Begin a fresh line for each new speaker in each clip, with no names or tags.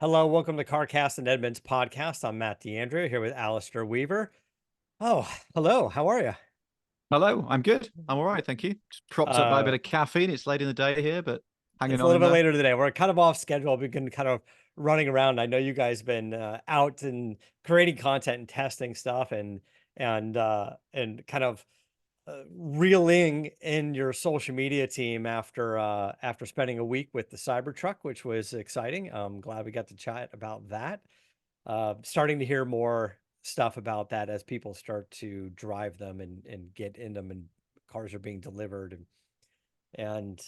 Hello, welcome to CarCast+Edmunds podcast. I'm Matt DeAndrea here with Alistair Weaver. Oh, hello. How are you?
Hello, I'm good. I'm all right, thank you. Just propped up by a bit of caffeine. It's late in the day here, but hanging
It's a
on
little
in
bit
there.
later today. We're kind of off schedule. We've been kind of running around. I know you guys been out and creating content and testing stuff and kind of reeling in your social media team after spending a week with the Cybertruck, which was exciting. I'm glad we got to chat about that. Starting to hear more stuff about that as people start to drive them and get in them, and cars are being delivered, and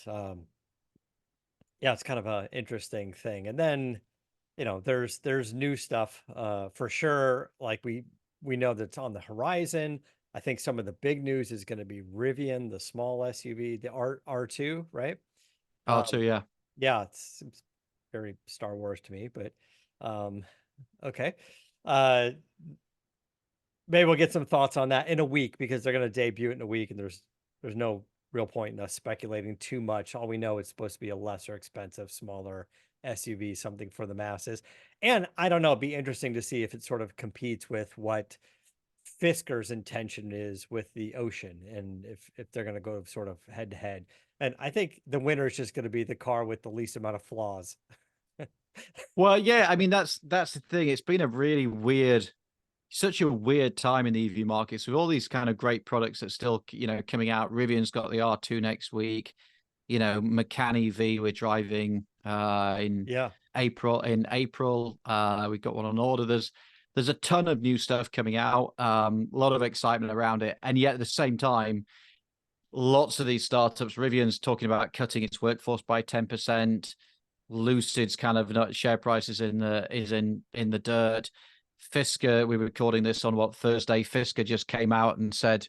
yeah, it's kind of a interesting thing. And then there's new stuff for sure. Like we know that's on the horizon. I think some of the big news is going to be Rivian, the small SUV, the R2, right?
R2,
Um,
yeah.
yeah, it's very Star Wars to me, but um, okay. Uh, Maybe we'll get some thoughts on that in a week because they're going to debut it in a week, and there's no real point in us speculating too much. All we know it's supposed to be a lesser expensive, smaller SUV, something for the masses. And I don't know, it'd be interesting to see if it sort of competes with what Fisker's intention is with the Ocean, and if they're going to go sort of head to head. And I think the winner is just going to be the car with the least amount of flaws.
Well, yeah, I mean that's the thing. It's been a really weird, such a weird time in the EV markets with all these kind of great products that still, coming out. Rivian's got the R2 next week. Macan EV we're driving in
Yeah.
April. We've got one on order. There's a ton of new stuff coming out. A lot of excitement around it, and yet at the same time, lots of these startups. Rivian's talking about cutting its workforce by 10%. Lucid's kind of share prices in the dirt. Fisker, we were recording this on Thursday. Fisker just came out and said,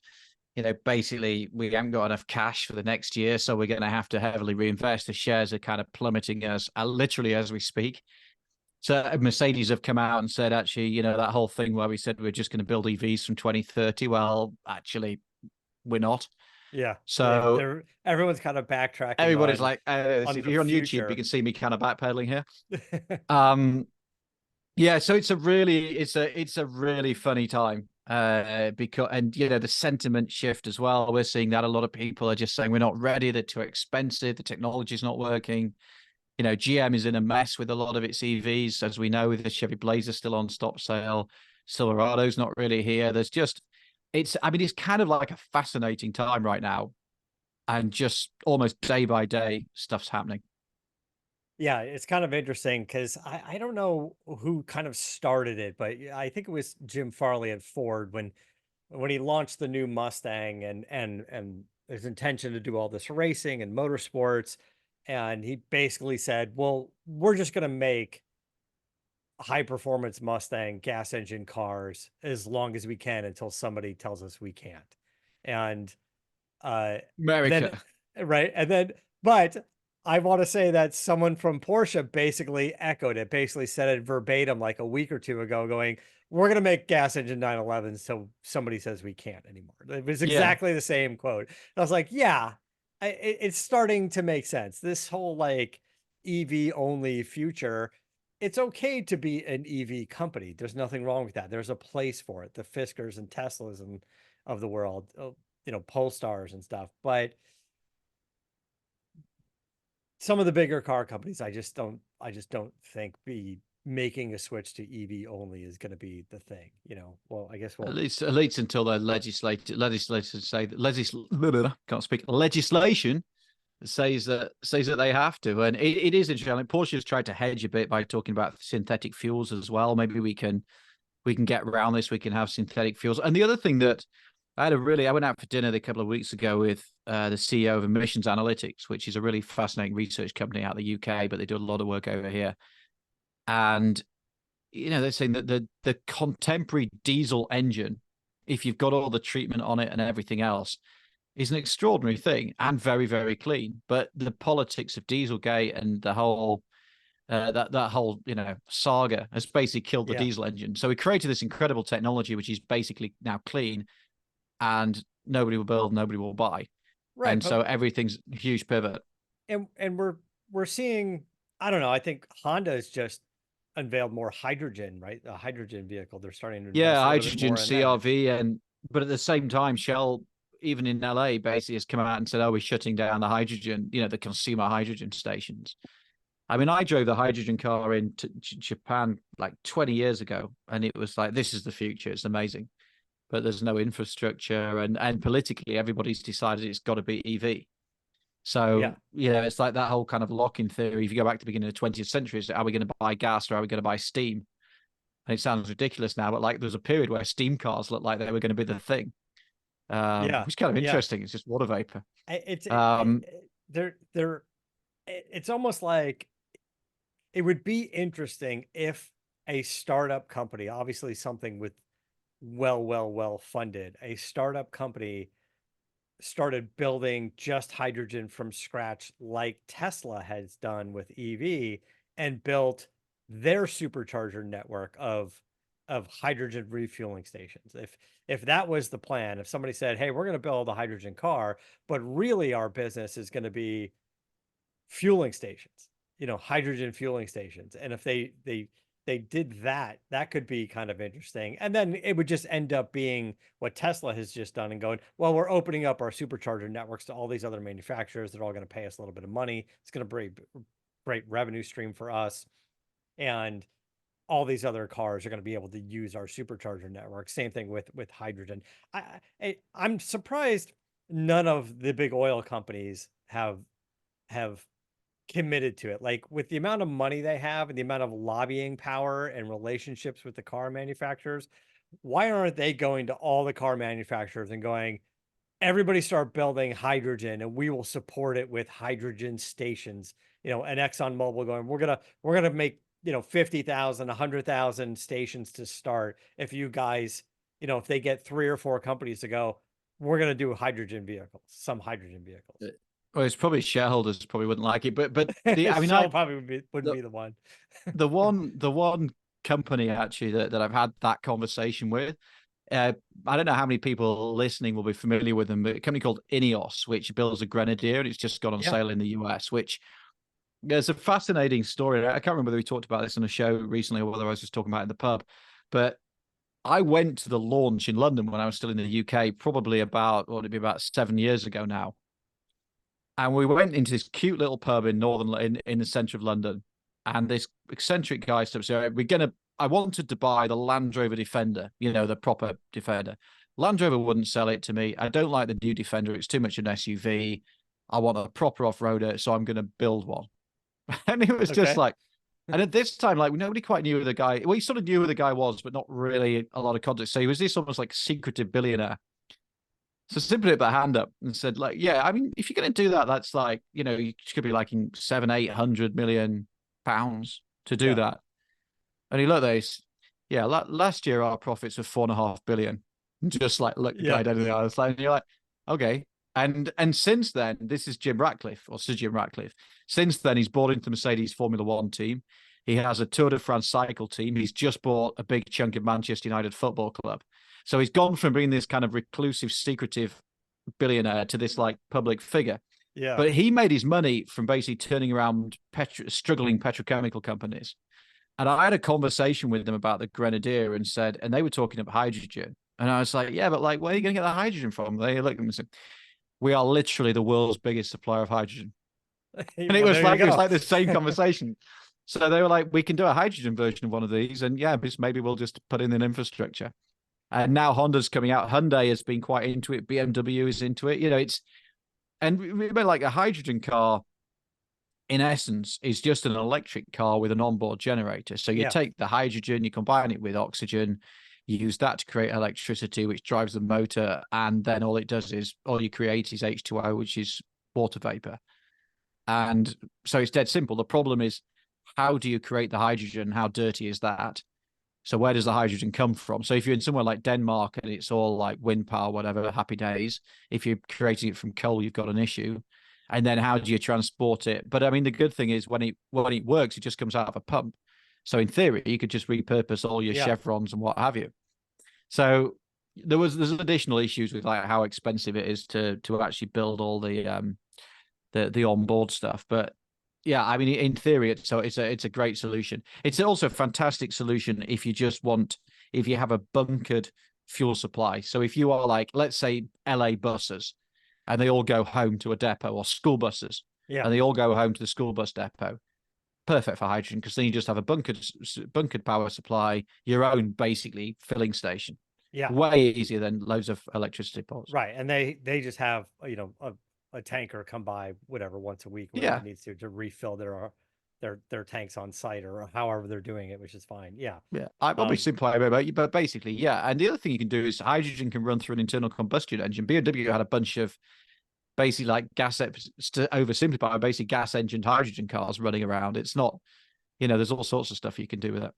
basically we haven't got enough cash for the next year, so we're going to have to heavily reinvest. The shares are kind of plummeting as literally as we speak. So Mercedes have come out and said, actually, that whole thing where we said we're just going to build EVs from 2030. Well, actually, we're not.
Yeah. Yeah.
So
Everyone's kind of backtracking
everybody's like,
on
if
the
you're on YouTube, you
future.
can see me kind of backpedaling here. Yeah, so it's a really funny time because, and the sentiment shift as well. We're seeing that a lot of people are just saying we're not ready, they're too expensive, the technology's not working. GM is in a mess with a lot of its EVs, as we know, with the Chevy Blazer still on stop sale. Silverado's not really here. It's kind of like a fascinating time right now, and just almost day by day stuff's happening.
Yeah, it's kind of interesting because I don't know who kind of started it, but I think it was Jim Farley at Ford when he launched the new Mustang and his intention to do all this racing and motorsports. And he basically said, well, we're just going to make high performance Mustang gas engine cars as long as we can until somebody tells us we can't. And uh then
America.
right, and then but I want to say that someone from Porsche basically echoed it, basically said it verbatim like a week or two ago, going, we're going to make gas engine 911 so somebody says we can't anymore. It was
Yeah.
exactly the same quote. And I was like, yeah, it's starting to make sense. This whole like EV only future, it's okay to be an EV company. There's nothing wrong with that. There's a place for it. The Fiskers and Teslas and of the world, Polestars and stuff. But some of the bigger car companies, I just don't think be making a switch to EV only is going to be the thing. Well, I guess
At least until the legislators say that can't speak, legislation says that they have to. And it is interesting. Like Porsche's tried to hedge a bit by talking about synthetic fuels as well. Maybe we can get around this. We can have synthetic fuels. And the other thing that I went out for dinner a couple of weeks ago with the CEO of Emissions Analytics, which is a really fascinating research company out of the UK, but they do a lot of work over here. And they're saying that the contemporary diesel engine, if you've got all the treatment on it and everything else, is an extraordinary thing and very, very clean. But the politics of Dieselgate and the whole that whole saga has basically killed the
yeah,
diesel engine. So we created this incredible technology which is basically now clean, and nobody will build, nobody will buy,
right.
and
But
so everything's a huge pivot.
and we're seeing, I don't know, I think Honda is just unveiled more hydrogen, right? A hydrogen vehicle. They're starting to
Yeah,
invest a little bit
hydrogen
more in that.
CRV, but at the same time, Shell, even in LA, basically has come out and said, "Oh, we're shutting down the hydrogen, the consumer hydrogen stations." I mean, I drove the hydrogen car in Japan like 20 years ago, and it was like, this is the future. It's amazing, but there's no infrastructure, and politically, everybody's decided it's got to be EV.
Yeah.
So, it's like that whole kind of lock-in theory. If you go back to the beginning of the 20th century, are we going to buy gas or are we going to buy steam? And it sounds ridiculous now, but like there was a period where steam cars looked like they were going to be the thing,
Yeah.
which is kind of
Yeah.
interesting. It's just water vapor.
It's
Um,
they're it's almost like it would be interesting if a startup company, obviously something with well funded, a startup company started building just hydrogen from scratch like Tesla has done with EV and built their supercharger network of hydrogen refueling stations. If that was the plan, if somebody said, "Hey, we're going to build a hydrogen car, but really our business is going to be fueling stations, hydrogen fueling stations." And if they did that, that could be kind of interesting. And then it would just end up being what Tesla has just done and going, well, we're opening up our supercharger networks to all these other manufacturers. They're all going to pay us a little bit of money. It's going to bring great revenue stream for us. And all these other cars are going to be able to use our supercharger network. Same thing with hydrogen. I'm surprised none of the big oil companies have committed to it. Like with the amount of money they have and the amount of lobbying power and relationships with the car manufacturers, why aren't they going to all the car manufacturers and going, everybody start building hydrogen and we will support it with hydrogen stations, and ExxonMobil going, we're gonna make 50,000, 100,000 stations to start. If you guys, if they get 3 or 4 companies to go, we're gonna do some hydrogen vehicles.
well, it's probably shareholders probably wouldn't like it, but I mean,
Shell probably wouldn't be the one.
the one company actually that I've had that conversation with, I don't know how many people listening will be familiar with them, but a company called Ineos, which builds a Grenadier, and it's just gone on sale in the US, which there's a fascinating story. I can't remember whether we talked about this on a show recently or whether I was just talking about it in the pub, but I went to the launch in London when I was still in the UK, probably about, what would it be, about 7 years ago now. And we went into this cute little pub in in the center of London, and this eccentric guy said, I wanted to buy the Land Rover Defender, the proper Defender. Land Rover wouldn't sell it to me. I don't like the new Defender. It's too much an SUV. I want a proper off-roader, so I'm going to build one. And it was just like, and at this time, like, nobody quite knew who the guy, well, he sort of knew who the guy was, but not really a lot of context. So he was this almost like secretive billionaire. So simply put the hand up and said, like, yeah, I mean, if you're going to do that, that's like, you could be like in 700-800 million pounds to do that. And he looked at this. Yeah, last year our profits were 4.5 billion. Just like, look, the guy down the other side, and you're like, okay. And since then, this is Jim Ratcliffe, or Sir Jim Ratcliffe. Since then, he's bought into the Mercedes Formula One team. He has a Tour de France cycle team. He's just bought a big chunk of Manchester United Football Club. So he's gone from being this kind of reclusive, secretive billionaire to this like public figure.
Yeah.
But he made his money from basically turning around struggling petrochemical companies. And I had a conversation with them about the Grenadier and they were talking about hydrogen. And I was like, yeah, but like, where are you going to get the hydrogen from? They looked at me and said, we are literally the world's biggest supplier of hydrogen. And it was like the same conversation. So they were like, we can do a hydrogen version of one of these. And yeah, maybe we'll just put in an infrastructure. And now Honda's coming out. Hyundai has been quite into it. BMW is into it. And remember, like a hydrogen car, in essence, is just an electric car with an onboard generator. So you take the hydrogen, you combine it with oxygen, you use that to create electricity, which drives the motor. And then all you create is H2O, which is water vapor. And so it's dead simple. The problem is, how do you create the hydrogen? How dirty is that? So where does the hydrogen come from? So if you're in somewhere like Denmark and it's all like wind power, whatever, happy days. If you're creating it from coal, you've got an issue. And then how do you transport it? But I mean, the good thing is when it works, it just comes out of a pump. So in theory, you could just repurpose all your chevrons and what have you. So there's additional issues with like how expensive it is to actually build all the onboard stuff. But Yeah, I mean, in theory, it's a great solution. It's also a fantastic solution if you just want, if you have a bunkered fuel supply. So if you are like, let's say LA buses, and they all go home to a depot, or school buses,
Yeah.
and they all go home to the school bus depot, perfect for hydrogen, because then you just have a bunkered power supply, your own basically filling station.
Yeah.
Way easier than loads of electricity ports.
Right. And they just have, a tanker come by whatever once a week, whatever
Yeah.
it needs to refill their tanks on site or however they're doing it, which is fine. Yeah.
Yeah, I probably simplify it, but basically, yeah. And the other thing you can do is hydrogen can run through an internal combustion engine. BMW had a bunch of basically like to oversimplify, basically gas engined hydrogen cars running around. It's not, there's all sorts of stuff you can do with it.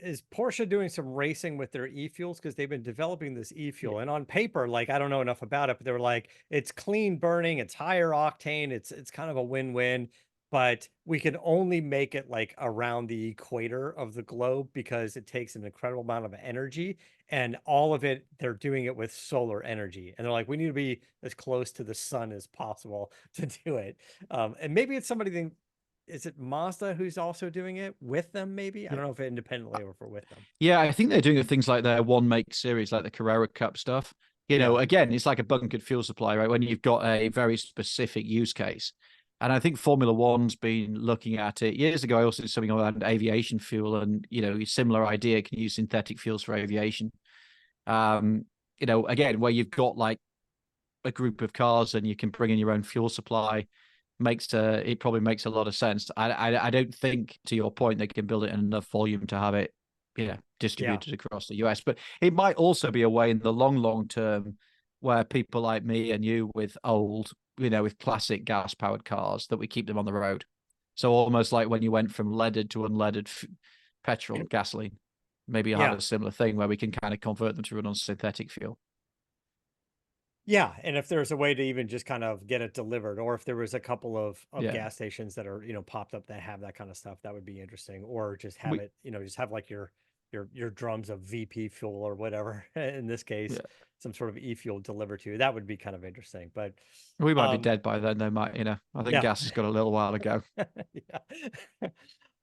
Is Porsche doing some racing with their e-fuels? Because they've been developing this e-fuel, and on paper, like, I don't know enough about it, but they were like, it's clean burning, it's higher octane, it's kind of a win-win, but we can only make it like around the equator of the globe because it takes an incredible amount of energy, and all of it, they're doing it with solar energy, and they're like, we need to be as close to the sun as possible to do it. And maybe it's somebody is it Mazda who's also doing it with them? Maybe, I don't know if independently or if we're with them.
Yeah, I think they're doing things like their one make series, like the Carrera Cup stuff.
Yeah.
Again, it's like a bunkered fuel supply, right? When you've got a very specific use case. And I think Formula One's been looking at it. Years ago, I also did something around aviation fuel, and similar idea, can use synthetic fuels for aviation. Again, where you've got like a group of cars and you can bring in your own fuel supply, it probably makes a lot of sense. I don't think, to your point, they can build it in enough volume to have it distributed across the US. But it might also be a way in the long term where people like me and you with with classic gas powered cars, that we keep them on the road. So almost like when you went from leaded to unleaded petrol, gasoline, maybe you have a similar thing where we can kind of convert them to run on synthetic fuel.
Yeah, and if there's a way to even just kind of get it delivered, or if there was a couple of gas stations that are, popped up that have that kind of stuff, that would be interesting. Or just have it, just have like your drums of VP fuel or whatever, in this case, some sort of e-fuel delivered to you. That would be kind of interesting. But
we might be dead by then, though, Mike. I think gas has got a little while to go.
Yeah.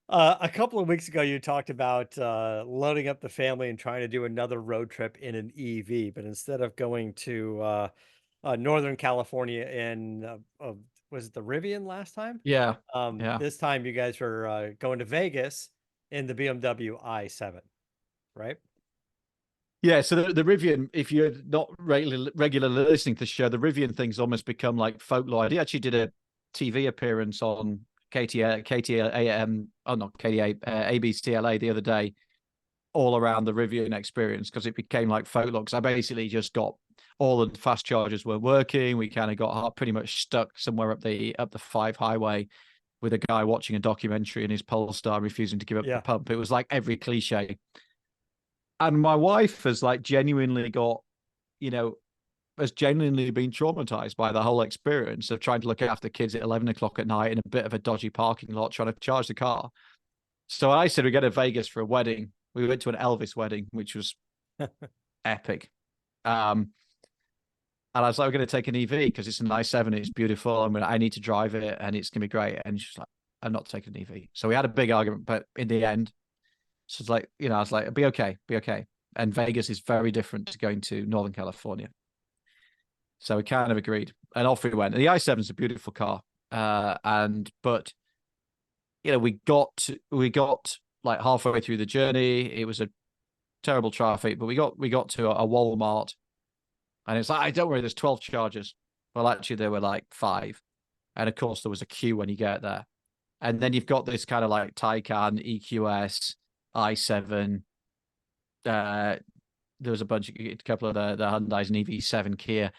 A couple of weeks ago, you talked about loading up the family and trying to do another road trip in an EV, but instead of going to Northern California was it the Rivian last time?
Yeah.
This time you guys are going to Vegas in the BMW i7, right?
Yeah, so the Rivian, if you're not regularly listening to the show, the Rivian thing's almost become like folklore. I actually did a TV appearance on ABCLA the other day, all around the Rivian experience, because it became like folklore. Because I basically just got all the fast chargers were working. We kind of got pretty much stuck somewhere up the 5 highway with a guy watching a documentary in his Polestar refusing to give up the pump. It was like every cliche. And my wife has like genuinely has genuinely been traumatized by the whole experience of trying to look after kids at 11 o'clock at night in a bit of a dodgy parking lot, trying to charge the car. So I said, we go to Vegas for a wedding. We went to an Elvis wedding, which was epic. And I was like, we're going to take an EV because it's an i7. It's beautiful. I need to drive it and it's going to be great. And she's like, I'm not taking an EV. So we had a big argument, but in the end, so it's like, I was like, be okay. And Vegas is very different to going to Northern California. So we kind of agreed, and off we went. And the i7 is a beautiful car, but we got like halfway through the journey. It was a terrible traffic, but we got to a Walmart, and it's like, don't worry, there's 12 chargers. Well, actually, there were like 5, and of course there was a queue when you get there. And then you've got this kind of like Taycan EQS i7. There was a couple of the Hyundais and EV7 Kia.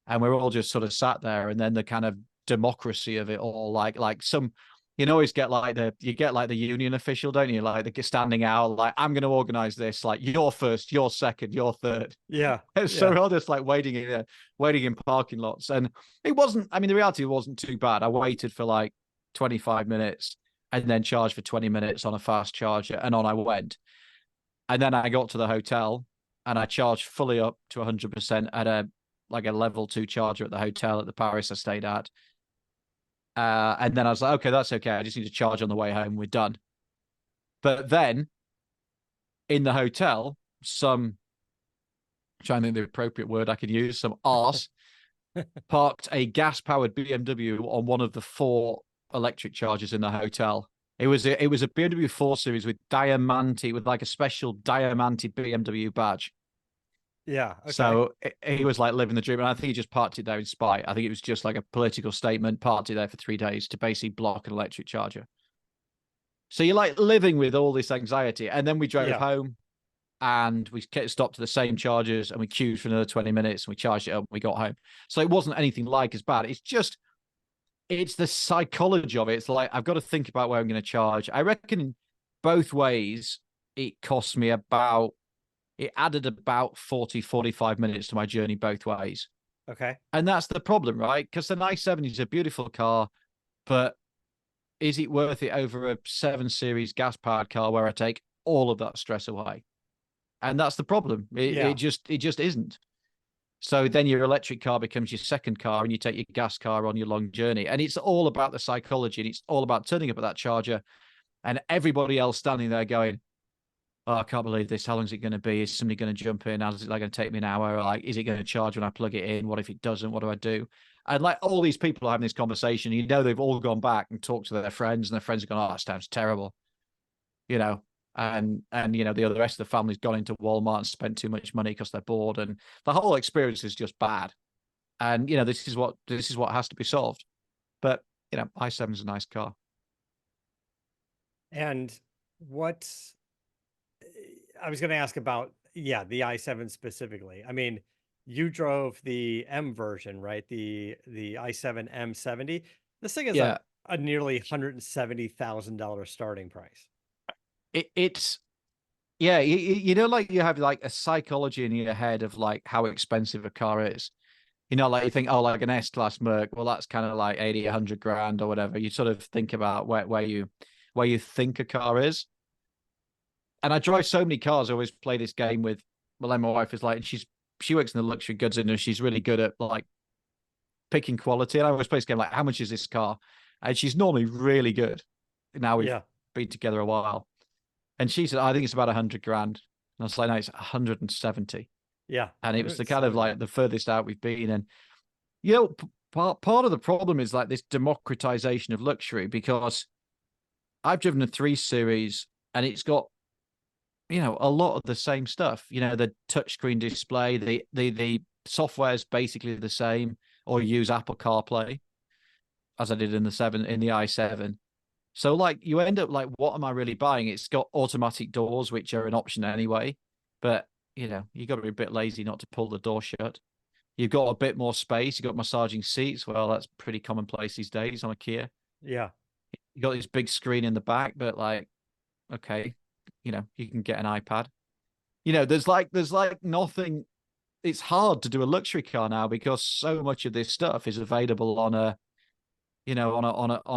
And we're all just sort of sat there, and then the kind of democracy of it all, like some, always get like the union official, don't you? Like they're standing out, like, I'm going to organize this, like, you're first, you're second, you're third.
Yeah.
So we're all just like waiting in parking lots. And it wasn't, the reality wasn't too bad. I waited for like 25 minutes and then charged for 20 minutes on a fast charger, and on I went. And then I got to the hotel and I charged fully up to 100% at a level 2 charger at the hotel at the Paris I stayed at. And then I was like, okay, that's okay. I just need to charge on the way home. We're done. But then in the hotel, I'm trying to think the appropriate word I could use, some arse parked a gas-powered BMW on one of the 4 electric chargers in the hotel. It was a BMW 4 Series with like a special diamante BMW badge.
Yeah. Okay.
So he was like living the dream, and I think he just parked it there in spite. I think it was just like a political statement. Parked it there for 3 days to basically block an electric charger. So you're like living with all this anxiety, and then we drove home, and we stopped at the same chargers, and we queued for another 20 minutes, and we charged it up, and we got home. So it wasn't anything like as bad. It's the psychology of it. It's like, I've got to think about where I'm going to charge. I reckon both ways, it cost me it added about 40, 45 minutes to my journey both ways.
Okay.
And that's the problem, right? Because the i7 is a beautiful car, but is it worth it over a 7 Series gas-powered car where I take all of that stress away? And that's the problem. It just isn't. So then your electric car becomes your second car, and you take your gas car on your long journey. And it's all about the psychology, and it's all about turning up at that charger and everybody else standing there going, oh, I can't believe this. How long is it going to be? Is somebody going to jump in? How's it like going to take me an hour? Like, is it going to charge when I plug it in? What if it doesn't? What do I do? And like all these people are having this conversation, they've all gone back and talked to their friends, and their friends are going, oh, that sounds terrible. And the rest of the family's gone into Walmart and spent too much money because they're bored, and the whole experience is just bad. And this is what has to be solved. But i7 is a nice car.
And what I was going to ask about, the i7 specifically. I mean, you drove the M version, right? The i7 M70. This thing is a nearly $170,000 starting price.
It's like you have like a psychology in your head of like how expensive a car is. Like you think, oh, like an S-Class Merc, well, that's kind of like 80, 100 grand or whatever. You sort of think about where you think a car is. And I drive so many cars. I always play this game with, my wife is like, she works in the luxury goods industry. She's really good at like picking quality. And I always play this game like, how much is this car? And she's normally really good. Now we've been together a while. And she said, I think it's about 100 grand. And I was like, no, it's 170.
Yeah.
And it was the kind of like the furthest out we've been. And, part of the problem is like this democratization of luxury, because I've driven a 3 Series and it's got, a lot of the same stuff. The touchscreen display, the software is basically the same, or use Apple CarPlay as I did in the i7. So like you end up like, what am I really buying? It's got automatic doors, which are an option anyway, but you got to be a bit lazy not to pull the door shut. You've got a bit more space. You've got massaging seats. Well, that's pretty commonplace these days on a Kia.
Yeah.
You got this big screen in the back, but like, okay, you can get an iPad. There's like nothing. It's hard to do a luxury car now because so much of this stuff is available on a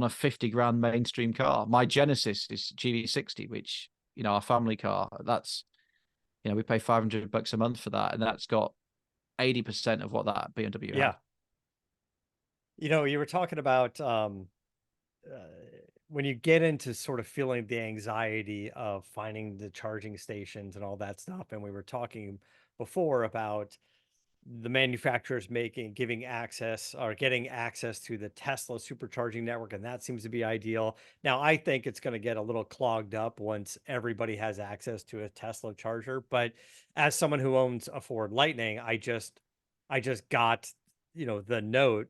50 grand mainstream car. My Genesis is GV60, which, our family car. That's, we pay $500 a month for that, and that's got 80% of what that BMW had.
You were talking about when you get into sort of feeling the anxiety of finding the charging stations and all that stuff, and we were talking before about the manufacturers getting access to the Tesla supercharging network, and that seems to be ideal. Now, I think it's going to get a little clogged up once everybody has access to a Tesla charger. But as someone who owns a Ford Lightning, I just got, the note,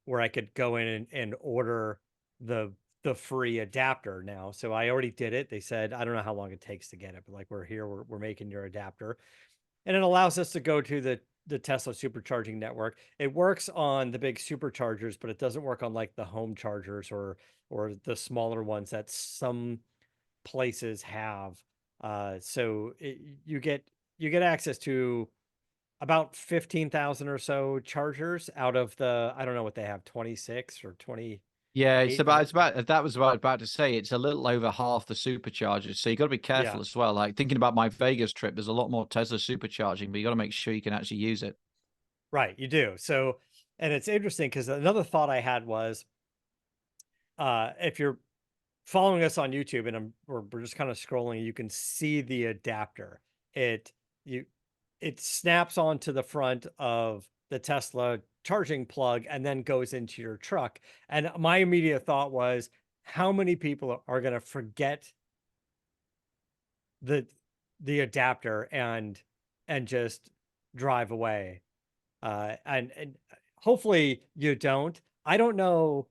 where I could go in and order the free adapter now. So I already did it. They said, I don't know how long it takes to get it, but like, we're making your adapter. And it allows us to go to the Tesla supercharging network. It works on the big superchargers, but it doesn't work on like the home chargers or the smaller ones that some places have. So you get access to about 15,000 or so chargers out of I don't know what they have, 26 or 20.
Yeah, it's about that was what I was about to say. It's a little over half the superchargers. So you got to be careful as well. Like thinking about my Vegas trip, there's a lot more Tesla supercharging, but you got to make sure you can actually use it.
Right, you do. So, and it's interesting because another thought I had was, if you're following us on YouTube and we're just kind of scrolling, you can see the adapter. It you it snaps onto the front of the Tesla charging plug and then goes into your truck. And my immediate thought was, how many people are going to forget the adapter and just drive away? And hopefully you don't. I don't know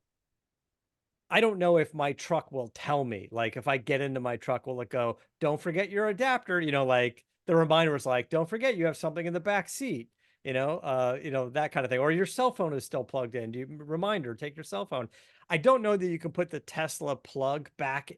if my truck will tell me, like, if I get into my truck, will it go, don't forget your adapter? Like the reminder was like, don't forget you have something in the back seat, that kind of thing. Or your cell phone is still plugged in. Reminder, take your cell phone. I don't know that you can put the Tesla plug back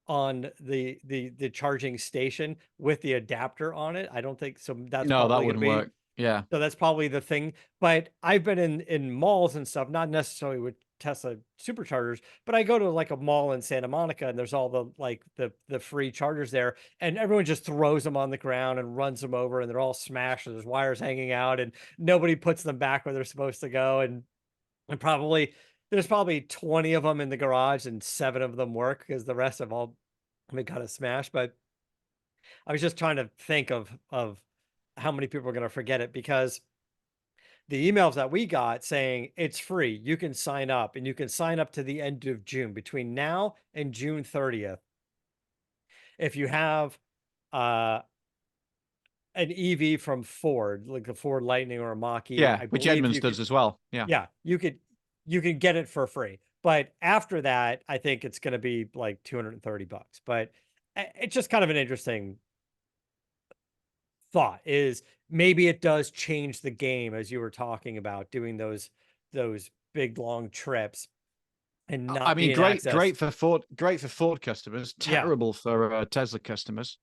on the charging station with the adapter on it. I don't think so. That's
No, that
probably going to
wouldn't
be
work. Yeah.
so that's probably the thing. But I've been in malls and stuff, not necessarily with Tesla superchargers, but I go to like a mall in Santa Monica and there's all the free chargers there, and everyone just throws them on the ground and runs them over, and they're all smashed and there's wires hanging out and nobody puts them back where they're supposed to go. And probably there's probably 20 of them in the garage and 7 of them work because the rest have all been kind of smashed. But I was just trying to think of how many people are going to forget it, because the emails that we got saying it's free, you can sign up, and you can sign up to the end of June, between now and June 30th. If you have uh, an EV from Ford, like the Ford Lightning or a Mach-E,
Yeah,
I
which
believe
Edmunds
you could,
does as well. Yeah.
yeah, you can get it for free. But after that, I think it's going to be like $230. But it's just kind of an interesting thought, is maybe it does change the game, as you were talking about doing those big long trips and
I
not
mean,
being access.
great for Ford customers,
Yeah,
terrible for Tesla customers.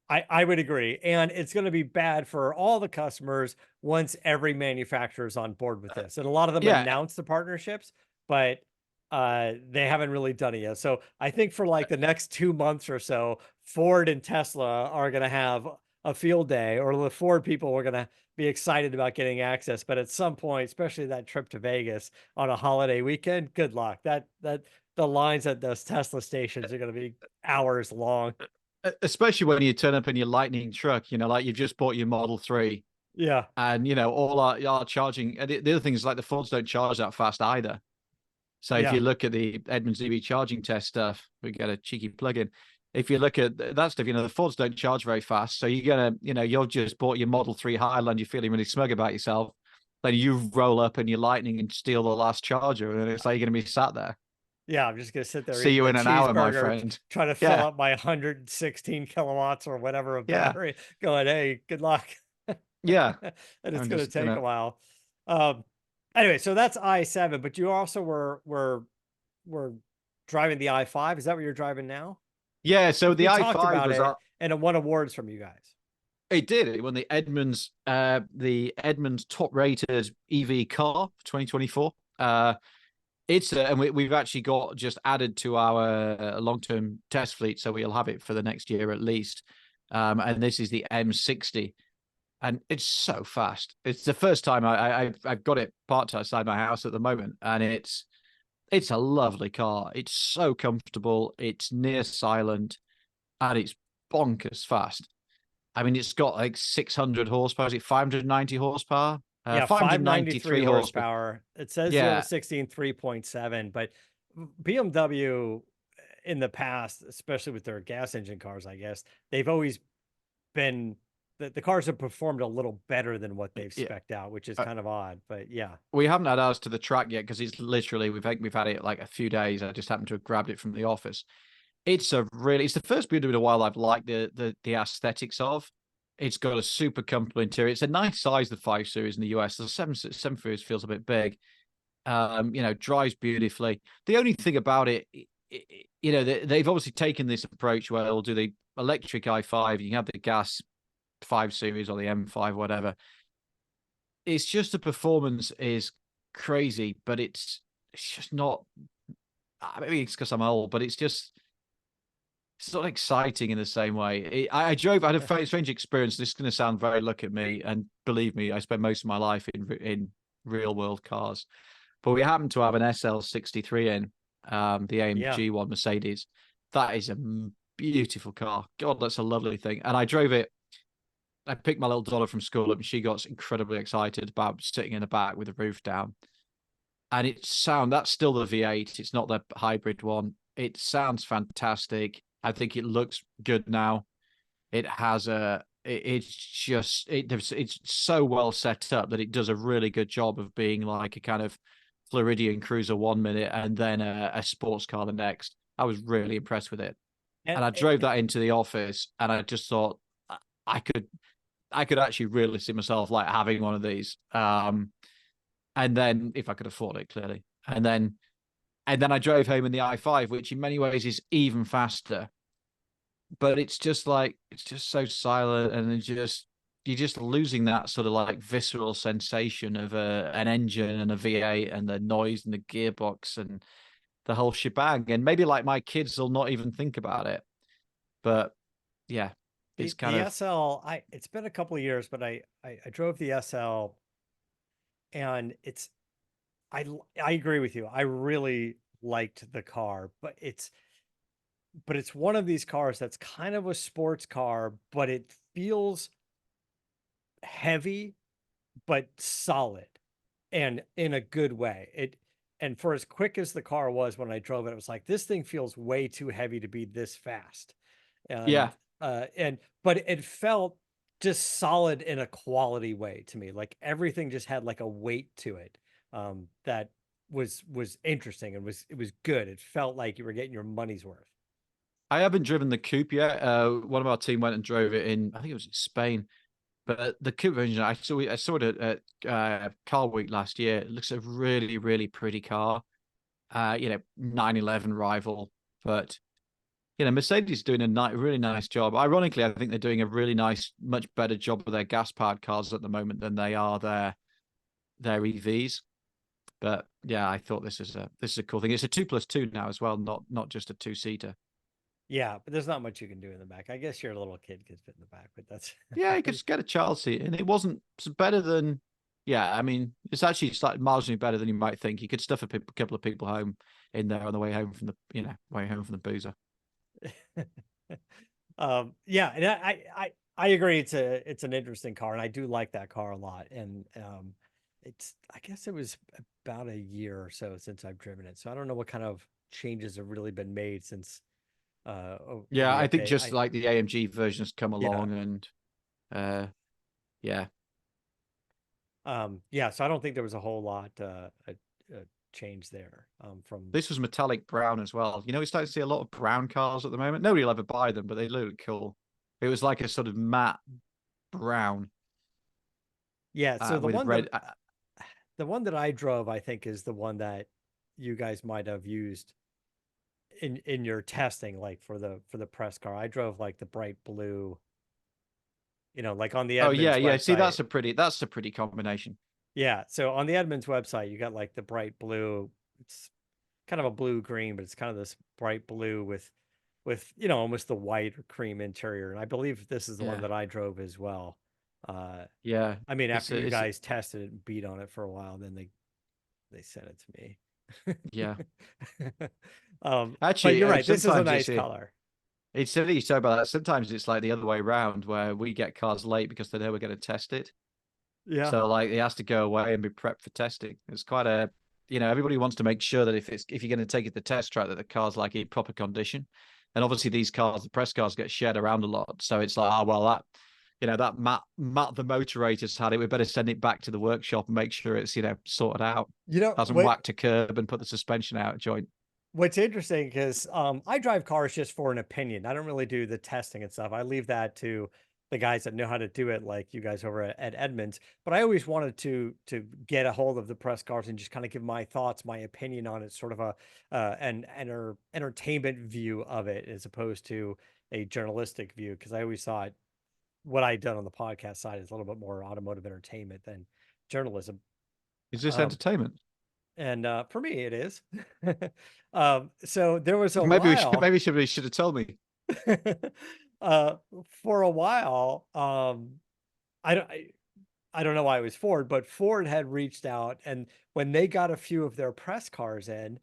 I would agree. And it's going to be bad for all the customers once every manufacturer is on board with this. And a lot of them
Yeah,
announced the partnerships, but they haven't really done it yet. So I think for like the next 2 months or so, Ford and Tesla are going to have a field day, or the Ford people are going to be excited about getting access. But at some point, especially that trip to Vegas on a holiday weekend, good luck. That the lines at those Tesla stations are going to be hours long.
especially when you turn up in your Lightning truck, like you've just bought your Model 3,
Yeah.
and all our charging. And the other thing is, like, the Fords don't charge that fast either. So if you
Yeah.
look at the Edmunds EV charging test stuff, we get a cheeky plug-in. If you look at that stuff, the Fords don't charge very fast. So you're gonna, you've just bought your Model 3 Highland, you're feeling really smug about yourself. Then you roll up in your Lightning and steal the last charger, and it's like you're gonna be sat there.
Yeah, I'm just gonna sit there
See
eating
you
the
in an hour, my
cheeseburger,
friend.
trying to fill
Yeah,
up my 116 kilowatts or whatever of
yeah,
battery, going, hey, good luck.
yeah.
And it's
I'm
gonna
just
take a
gonna.
while. Um, anyway, so that's I-7, but you also were driving the I-5. Is that what you're driving now?
Yeah. So
Because
the
we talked
i5
about
was
it and it won awards from you guys.
It did. It won the Edmunds top rated EV car for 2024. And we've actually got just added to our long-term test fleet, so we'll have it for the next year at least. And this is the M60, and it's so fast. It's the first time I've got it parked outside my house at the moment, and it's a lovely car. It's so comfortable. It's near silent, and it's bonkers fast. I mean, it's got like 600 horsepower. Is it 590 horsepower?
Yeah, 593
593 horsepower.
horsepower. It says 0 to
Yeah,
16 3.7, but BMW in the past, especially with their gas engine cars, I guess, they've always been the cars have performed a little better than what they've
yeah.
specced out, which is
Uh,
kind of odd, but yeah.
we haven't had ours to the track yet because it's literally we've had it like a few days. I just happened to have grabbed it from the office. It's the first BMW in a while I've liked the aesthetics of. It's got a super comfortable interior. It's a nice size, the 5 Series in the US. The 7 Series feels a bit big. Drives beautifully. The only thing about it, they've obviously taken this approach where they'll do the electric i5. You can have the gas 5 Series or the M5, whatever. It's just the performance is crazy, but it's just not. Maybe it's because I'm old, but it's not exciting in the same way. I had a very strange experience. This is going to sound very look at me, and believe me, I spent most of my life in real world cars. But we happened to have an SL63 in, the AMG one, Mercedes. That is a beautiful car. God, that's a lovely thing. And I drove it. I picked my little daughter from school up, and she got incredibly excited about sitting in the back with the roof down. And that's still the V8. It's not the hybrid one. It sounds fantastic. I think it looks good now. It has it's so well set up that it does a really good job of being like a kind of Floridian Cruiser 1 minute and then a sports car the next. I was really impressed with it. And I drove that into the office, and I just thought I could actually really see myself like having one of these. And then if I could afford it, clearly. And then I drove home in the i5, which in many ways is even faster. But it's just so silent, and you're just losing that sort of like visceral sensation of an engine and a V8 and the noise and the gearbox and the whole shebang. And maybe like my kids will not even think about it. But yeah, it's
the SL. It's been a couple of years, but I drove the SL, and I agree with you. I really liked the car, but it's one of these cars that's kind of a sports car, but it feels heavy but solid, and in a good way. And for as quick as the car was when I drove it, it was like, this thing feels way too heavy to be this fast. And but it felt just solid in a quality way to me. Like everything just had like a weight to it that was interesting, and it was good. It felt like you were getting your money's worth.
I haven't driven the coupe yet. One of our team went and drove it in, I think it was in Spain. But the coupe version, I saw it at Car Week last year. It looks a really, really pretty car. 911 rival. But Mercedes is doing a really nice job. Ironically, I think they're doing a really nice, much better job with their gas-powered cars at the moment than they are their EVs. But yeah, I thought this is a cool thing. It's a 2+2 now as well, not just a 2-seater.
Yeah, but there's not much you can do in the back. I guess your little kid could fit in the back, but that's
yeah, you could just get a child seat, and it's better than. Yeah, I mean, it's actually slightly marginally better than you might think. You could stuff a couple of people home in there on the way home from the boozer.
Yeah, and I agree. It's an interesting car, and I do like that car a lot. And I guess it was about a year or so since I've driven it, so I don't know what kind of changes have really been made since.
Yeah, I think just like the AMG versions come along, and yeah.
So I don't think there was a whole lot change there. From
this was metallic brown as well. We're starting to see a lot of brown cars at the moment. Nobody will ever buy them, but they look cool. It was like a sort of matte brown.
Yeah, so the one that I drove, I think, is the one that you guys might have used in your testing, like for the press car. I drove like the bright blue, like on the Edmunds website.
See, that's a pretty combination.
Yeah, so on the Edmunds website, you got like the bright blue. It's kind of a blue green, but it's kind of this bright blue with almost the white or cream interior. And I believe this is the one that I drove as well.
Yeah,
I mean, after you guys tested it and beat on it for a while, then they sent it to me.
Yeah.
Actually, but you're right. This is a nice color.
It's silly you say about that. Sometimes it's like the other way around, where we get cars late because they know we're going to test it.
Yeah.
So like it has to go away and be prepped for testing. It's quite a, everybody wants to make sure that if you're going to take it to test track, that the car's like in proper condition. And obviously these cars, the press cars, get shared around a lot. So it's like, that Matt the motorator's had it. We better send it back to the workshop and make sure it's sorted out. Hasn't whacked a curb and put the suspension out of joint.
What's interesting, because I drive cars just for an opinion. I don't really do the testing and stuff. I leave that to the guys that know how to do it, like you guys over at Edmunds. But I always wanted to get a hold of the press cars and just kind of give my thoughts, my opinion on it, sort of an entertainment view of it, as opposed to a journalistic view. Because I always thought what I'd done on the podcast side is a little bit more automotive entertainment than journalism.
Is this entertainment?
And for me, it is. So there was a
maybe
while.
Maybe somebody should have told me.
For a while, I don't know why it was Ford, but Ford had reached out, and when they got a few of their press cars in,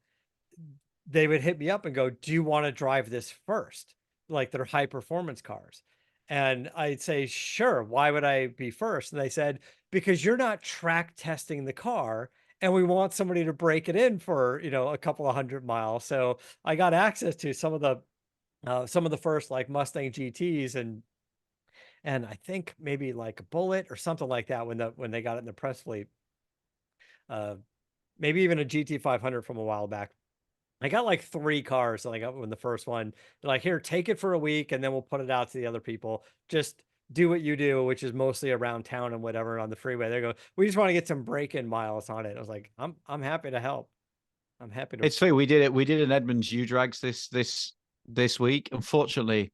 they would hit me up and go, "Do you want to drive this first?" Like they're high performance cars. And I'd say, "Sure, why would I be first?" And they said, "Because you're not track testing the car and we want somebody to break it in for, a couple of 100 miles." So I got access to some of the first like Mustang GTs and I think maybe like a Bullet or something like that when they got it in the press fleet. Uh, Maybe even a GT 500 from a while back. I got like 3 cars that I got when the first one. They're like, "Here, take it for a week, and then we'll put it out to the other people. Just do what you do," which is mostly around town and whatever on the freeway. They go, "We just want to get some break-in miles on it." I was like, I'm happy to help. I'm happy to.
It's funny, we did it. We did an Edmunds U-Drags this week. Unfortunately,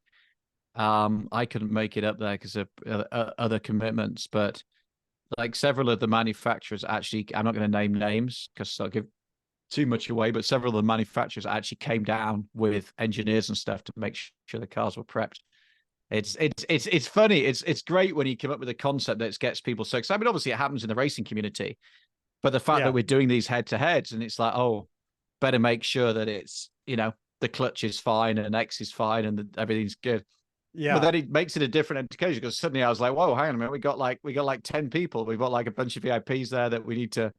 I couldn't make it up there because of other commitments. But like several of the manufacturers, actually, I'm not going to name names because I'll give too much away. But several of the manufacturers actually came down with engineers and stuff to make sure the cars were prepped. It's funny. It's great when you come up with a concept that gets people so excited. I mean, obviously, it happens in the racing community, but the fact
Yeah.
that we're doing these head to heads and it's like, oh, better make sure that it's, the clutch is fine and X is fine and everything's good. But
Yeah.
then it makes it a different occasion because suddenly I was like, whoa, hang on a minute. We got like 10 people. We've got like a bunch of VIPs there that we need to,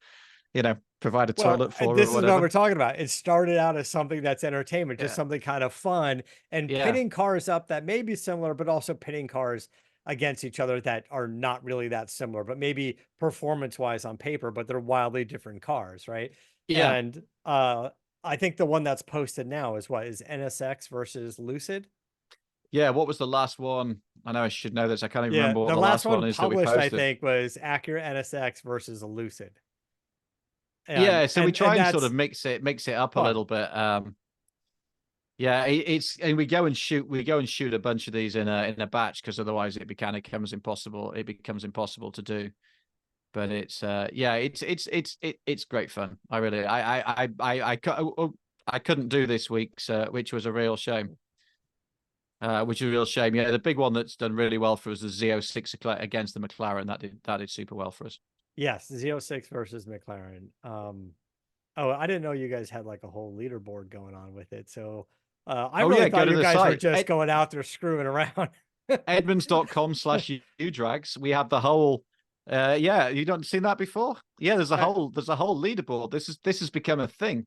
provide a
Well,
toilet for
this
or
is what we're
whatever.
talking about. It started out as something that's entertainment, just
Yeah.
something kind of fun, and
Yeah.
pitting cars up that may be similar, but also pitting cars against each other that are not really that similar, but maybe performance-wise on paper, but they're wildly different cars, right?
Yeah.
And I think the one that's posted now is what is NSX versus Lucid.
Yeah. What was the last one? I know I should know this. I can't even
Yeah,
remember what
the
the
last
last
one
one is that we
published, I
posted.
think, was Acura NSX versus a Lucid. And
Yeah. So we
and
try
and
and sort of
that's
mix it up a
fun.
little bit. Yeah, it's and we go and shoot a bunch of these in a batch because otherwise it becomes impossible. It becomes impossible to do. But it's great fun. I really I couldn't do this week's, which was a real shame. Which is a real shame. Yeah, the big one that's done really well for us is the Z06 against the McLaren. That did super well for us.
Yes, Z06 versus McLaren. Oh, I didn't know you guys had like a whole leaderboard going on with it. So I
Oh
really
yeah, go
thought
to
you
the
guys were
site.
just going out there screwing around.
Edmunds.com/udrags. We have the whole yeah, you don't seen that before? Yeah,
I,
there's a whole leaderboard. This has become a thing.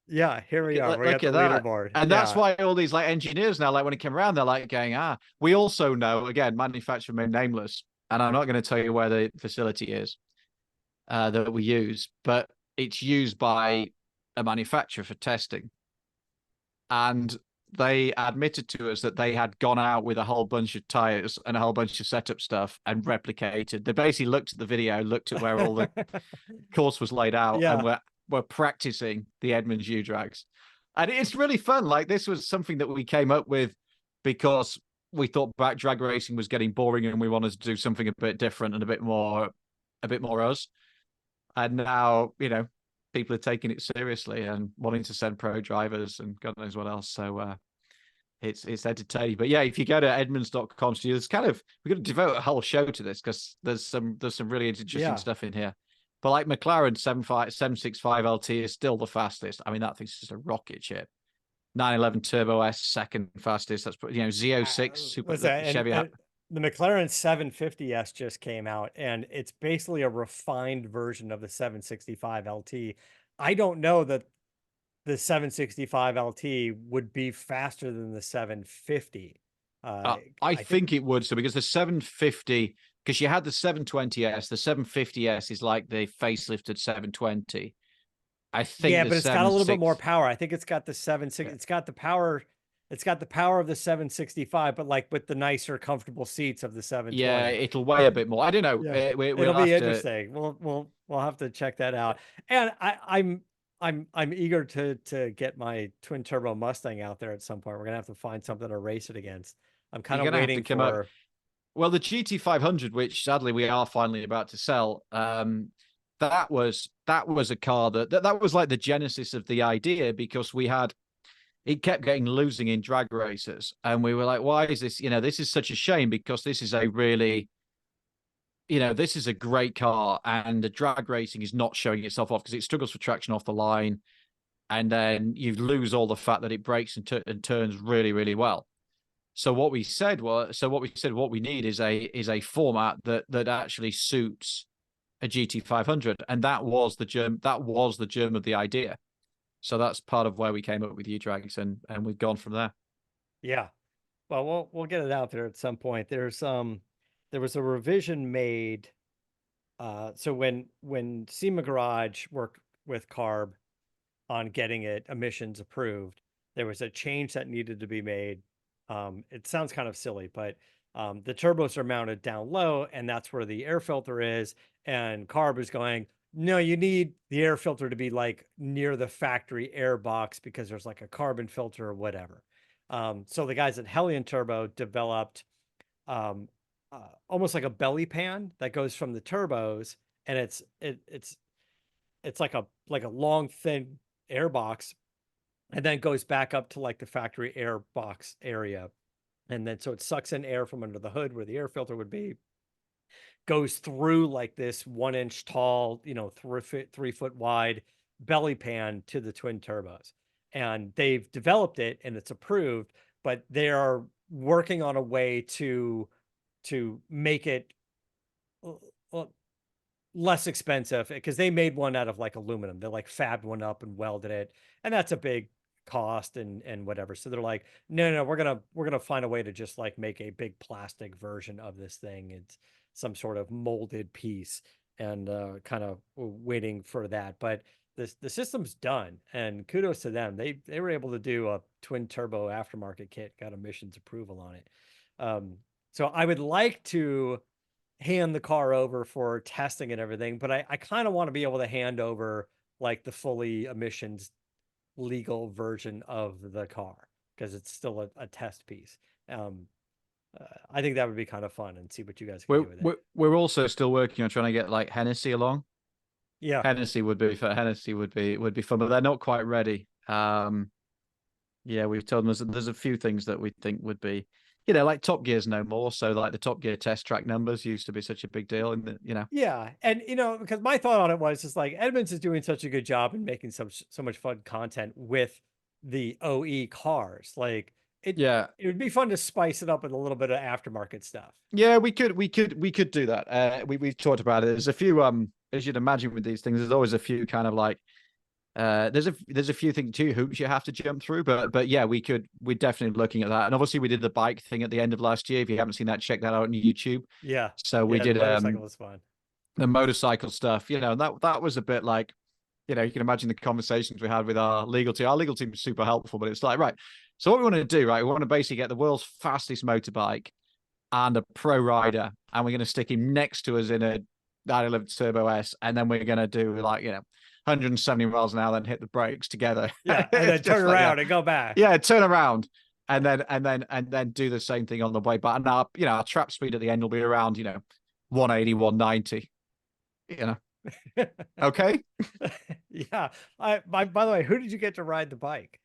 yeah, here we are. We got
Look
the
at that.
leaderboard.
And that's
Yeah.
why all these like engineers now, like when it came around, they're like going, we also know, again, manufacturer made nameless, and I'm not going to tell you where the facility is that we use, but it's used by a manufacturer for testing. And they admitted to us that they had gone out with a whole bunch of tires and a whole bunch of setup stuff and replicated. They basically looked at the video, looked at where all the course was laid out, and
Yeah.
we're practicing the Edmunds U-Drags. And it's really fun. Like this was something that we came up with because we thought back drag racing was getting boring and we wanted to do something a bit different and a bit more us. And now, people are taking it seriously and wanting to send pro drivers and God knows what else. So it's entertaining. But yeah, if you go to edmunds.com, so there's we're going to devote a whole show to this because there's some really interesting
Yeah.
stuff in here. But like McLaren 765 LT is still the fastest. I mean, that thing's just a rocket ship. 911 Turbo S, second fastest. That's Z06 Super
What's that?
Chevy.
And the McLaren 750S just came out, and it's basically a refined version of the 765 LT. I don't know that the 765 LT would be faster than the 750.
I think it would. So because the 750, because you had the 720S, the 750S is like the facelifted 720. I think
yeah,
the
but it's got a little bit more
76.
power. I think it's got the 760. It's got the power. It's got the power of the 765, but like with the nicer, comfortable seats of the
Yeah,
720.
it'll weigh a bit more. I don't know.
Yeah,
We'll
it'll be
have to.
interesting. We'll have to check that out. And I'm eager to get my twin turbo Mustang out there at some point. We're gonna have to find something to race it against. I'm kind
You're
of
gonna have to
waiting
come up.
for.
Well, the GT 500, which sadly we are finally about to sell, that was a car that was like the genesis of the idea because it kept getting losing in drag races, and we were like, why is this? This is such a shame because this is a really, this is a great car, and the drag racing is not showing itself off because it struggles for traction off the line. and then you lose all the fact that it brakes and turns really, really well. So what we said what we need is a format that actually suits a GT500, and that was the germ of the idea. So that's part of where we came up with U-Drags, and we've gone from there.
Yeah. Well, we'll get it out there at some point. There was a revision made. So when SEMA Garage worked with CARB on getting it emissions approved, there was a change that needed to be made. It sounds kind of silly, but the turbos are mounted down low, and that's where the air filter is. And CARB is going, no, you need the air filter to be like near the factory air box because there's like a carbon filter or whatever. So the guys at Hellion Turbo developed almost like a belly pan that goes from the turbos, and it's like a long thin air box, and then goes back up to like the factory air box area, and then so it sucks in air from under the hood where the air filter would be, goes through like this 1 inch tall, 3 foot wide belly pan to the twin turbos. And they've developed it and it's approved, but they are working on a way to make it less expensive, because they made one out of like aluminum. They like fabbed one up and welded it, and that's a big cost and whatever. So they're like, no, we're gonna find a way to just like make a big plastic version of this thing. It's some sort of molded piece, and kind of waiting for that. But the system's done, and kudos to them. They were able to do a twin turbo aftermarket kit, got emissions approval on it. So I would like to hand the car over for testing and everything, but I kind of want to be able to hand over like the fully emissions legal version of the car, because it's still a test piece. I think that would be kind of fun, and see what you guys can do with it.
We're also still working on trying to get like Hennessy along.
Yeah.
Hennessy would be fun, but they're not quite ready. Yeah, we've told them there's a few things that we think would be, like Top Gear's no more. So like the Top Gear test track numbers used to be such a big deal, and
Yeah, and because my thought on it was just like Edmunds is doing such a good job in making so much fun content with the OE cars. Like it would be fun to spice it up with a little bit of aftermarket stuff.
Yeah, we could do that. We've talked about it. There's a few as you'd imagine with these things, there's always a few kind of like there's a few things too hoops you have to jump through, but yeah, we're definitely looking at that. And obviously we did the bike thing at the end of last year. If you haven't seen that, check that out on YouTube.
Yeah.
So we did
the motorcycle was fun.
The motorcycle stuff, that was a bit like, you can imagine the conversations we had with our legal team. Our legal team was super helpful, but it's like, right, so what we want to do, right, we want to basically get the world's fastest motorbike and a pro rider, and we're going to stick him next to us in a 911 Turbo S, and then we're going to do like 170 miles an hour, then hit the brakes together.
Yeah, and then turn around and go back.
Yeah, turn around, and then do the same thing on the way back. And our trap speed at the end will be around 180, 190. Okay.
Yeah. By the way, who did you get to ride the bike?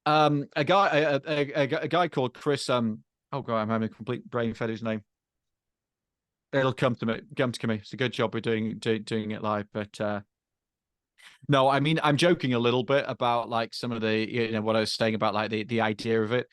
A guy called Chris. Oh god, I'm having a complete brain fed his name. It'll come to me. It's a good job we're doing it live, but no, I mean, I'm joking a little bit about like some of the what I was saying about like the idea of it.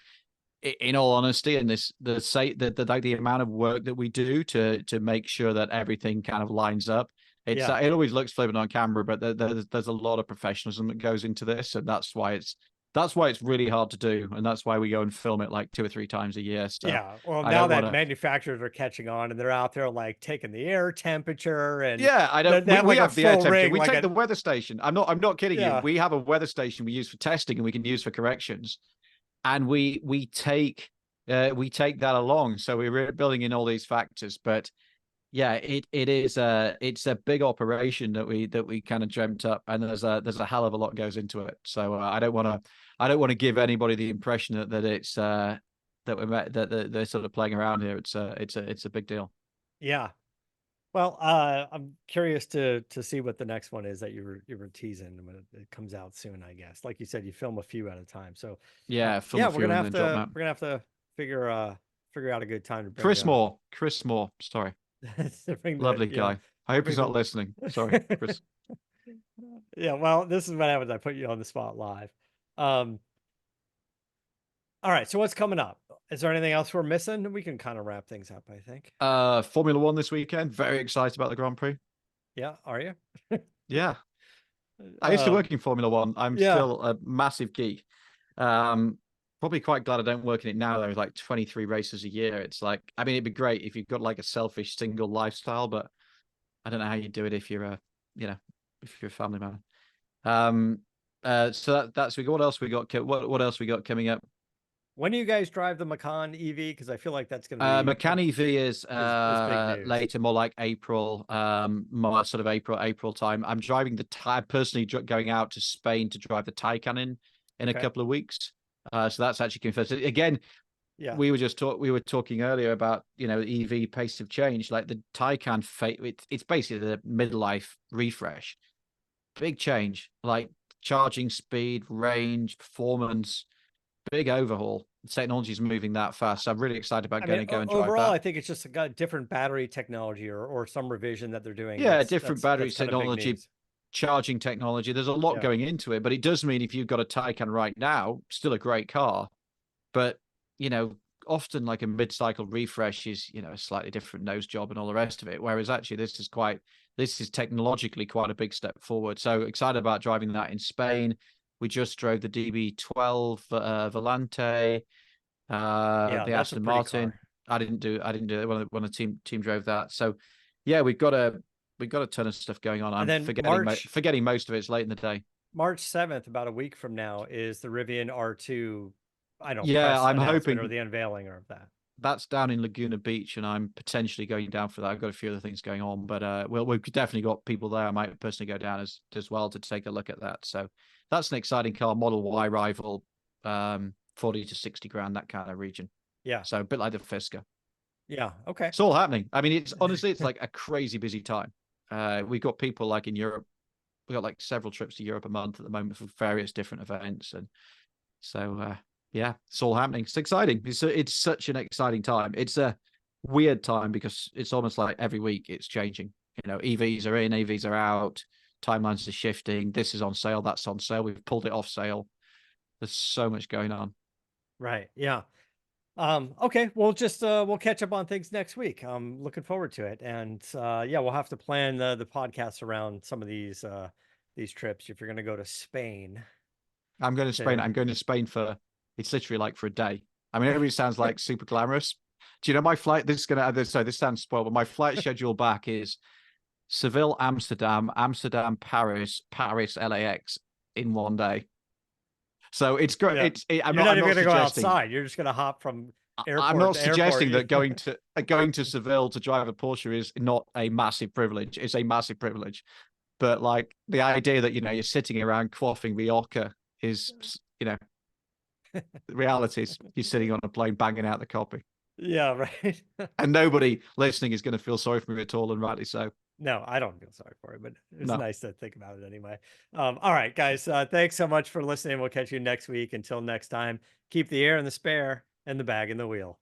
In all honesty, and the amount of work that we do to make sure that everything kind of lines up. It always looks flippant on camera, but there's a lot of professionalism that goes into this, and that's why it's really hard to do, and that's why we go and film it like 2 or 3 times a year. So
yeah, well, now that manufacturers are catching on, and they're out there like taking the air temperature, and
I don't. We have the air temperature. We take the weather station. I'm not kidding you. We have a weather station we use for testing, and we can use for corrections, and we take that along. So we're building in all these factors, but. Yeah, it's a big operation that we kind of dreamt up, and there's a hell of a lot goes into it. So I don't want to give anybody the impression that it's that they're sort of playing around here. It's a big deal.
Yeah. Well, I'm curious to see what the next one is that you were teasing when it comes out soon. I guess, like you said, you film a few at a time. So
yeah,
we're gonna have to figure out a good time to bring
Chris Moore. Sorry.
Lovely
guy. I hope he's not listening. Sorry, Chris.
Yeah, well, this is what happens. I put you on the spot live. Um, all right, so what's coming up? Is there anything else we're missing? We can kind of wrap things up, I think.
Formula One this weekend. Very excited about the Grand Prix.
Yeah, are you?
Yeah. I used to
Um,
work in Formula One. I'm
yeah,
still a massive geek. Um, Probably quite glad I don't work in it now. There's like 23 races a year. It's like, I mean, it'd be great if you've got like a selfish single lifestyle, but I don't know how you do it if you're a, you know, if you're a family man. So that's we got. What else we got? What else we got coming up?
when do you guys drive the Macan EV? Because I feel like that's going to be
Macan EV
is big news.
later, more like April, more sort of April time. I'm driving personally going out to Spain to drive the Taycan in a
Okay.
couple of weeks. So that's actually confirmed. Again,
Yeah.
we were talking earlier about, EV pace of change. Like the Taycan, it's basically the midlife refresh. Big change, like charging speed, range, performance, big overhaul. Technology is moving that fast. So I'm really excited about
I
going
mean,
to go and drive
overall,
that.
I think it's just got different battery technology or some revision that they're doing.
Yeah, different battery
That's kind of big
technology,
news.
charging technology. There's a lot
Yeah.
going into it, but it does mean if you've got a Taycan right now, still a great car, but you know, often like a mid-cycle refresh is, a slightly different nose job and all the rest of it. Whereas actually this is technologically quite a big step forward. So excited about driving that in Spain. We just drove the DB12 Volante,
Yeah,
the
that's a
Aston
pretty
Martin.
car.
I didn't do it when the team drove that. So yeah, we've got a ton of stuff going on.
And
I'm
then
forgetting most of it. It's late in the day.
March 7th, about a week from now, is the Rivian R2, I don't know,
Yeah,
press
I'm
announcement or
hoping
the unveiling of that.
that's down in Laguna Beach, and I'm potentially going down for that. I've got a few other things going on, but we've definitely got people there. I might personally go down as well to take a look at that. So that's an exciting car, Model Y rival, 40 to 60 grand, that kind of region.
Yeah.
So a bit like the Fisker.
Yeah. Okay.
It's all happening. I mean, it's honestly, it's like a crazy busy time. We've got people like in Europe. We've got like several trips to Europe a month at the moment for various different events, and so yeah, it's all happening. It's exciting. It's such an exciting time. It's a weird time because it's almost like every week it's changing. EVs are in, EVs are out, timelines are shifting. This is on sale, that's on sale. We've pulled it off sale. There's so much going on.
Right. Yeah. Okay, we'll just we'll catch up on things next week. I'm looking forward to it. And yeah, we'll have to plan the podcast around some of these trips if you're gonna go to Spain.
I'm going to Spain.
To
I'm going to Spain for, it's literally like for a day. I mean, everybody sounds like super glamorous. Do you know my flight? Sorry, this sounds spoiled, but my flight schedule back is Seville, Amsterdam, Amsterdam, Paris, Paris, LAX in one day. So it's great.
yeah.
I'm
You're not
I'm
even
not
gonna go
suggesting.
outside. You're just gonna hop from
I'm
airport
not
to airport.
suggesting that going to Seville to drive a Porsche is not a massive privilege. It's a massive privilege, but like the idea that you're sitting around quaffing Rioja is, the reality is you're sitting on a plane banging out the copy,
Yeah, right.
and nobody listening is going to feel sorry for me at all, and rightly so.
No, I don't feel sorry for it, but it's
No,
nice to think about it anyway. All right, guys. Thanks so much for listening. We'll catch you next week. Until next time, keep the air in the spare and the bag in the wheel.